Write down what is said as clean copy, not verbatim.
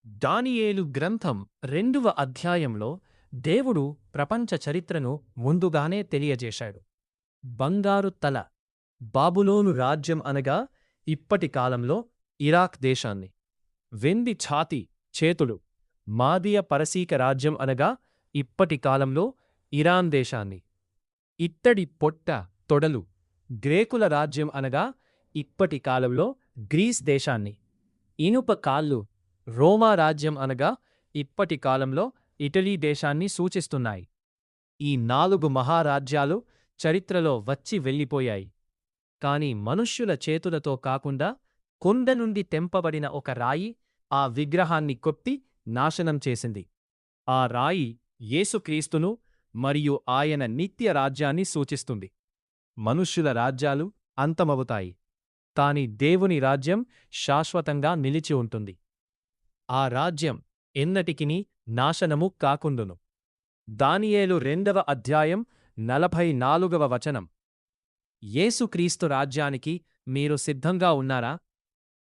దానియేలు గ్రంథం 2వ అధ్యాయంలో దేవుడు ప్రపంచ చరిత్రను ముందుగానే తెలియజేశాడు. బంగారు తల బాబులోను రాజ్యం అనగా ఇప్పటి కాలంలో ఇరాక్ దేశాన్ని. వెండి ఛాతి చేతులు మాదియ పరసీక రాజ్యం అనగా ఇప్పటి కాలంలో ఇరాన్ దేశాన్ని. ఇత్తడి పొట్ట తొడలు గ్రేకుల రాజ్యం అనగా ఇప్పటి కాలంలో గ్రీస్ దేశాన్ని. ఇనుప కాళ్ళు రోమా రాజ్యం అనగా ఇప్పటి కాలంలో ఇటలీ దేశాన్ని సూచిస్తున్నాయి. ఈ 4 మహారాజ్యాలు చరిత్రలో వచ్చి వెళ్ళిపోయాయి. కాని మనుష్యుల చేతులతో కాకుండా కొండ నుండి తెంపబడిన ఒక రాయి ఆ విగ్రహాన్ని కొట్టి నాశనం చేసింది. ఆ రాయి యేసుక్రీస్తును మరియు ఆయన నిత్య రాజ్యాన్ని సూచిస్తుంది. మనుష్యుల రాజ్యాలు అంతమవుతాయి, కాని దేవుని రాజ్యం శాశ్వతంగా నిలిచి ఉంటుంది. ఆ రాజ్యం ఎన్నటికినీ నాశనము కాకుండును. దానియేలు 2వ అధ్యాయం 44వ వచనం. యేసుక్రీస్తు రాజ్యానికి మీరు సిద్ధంగా ఉన్నారా?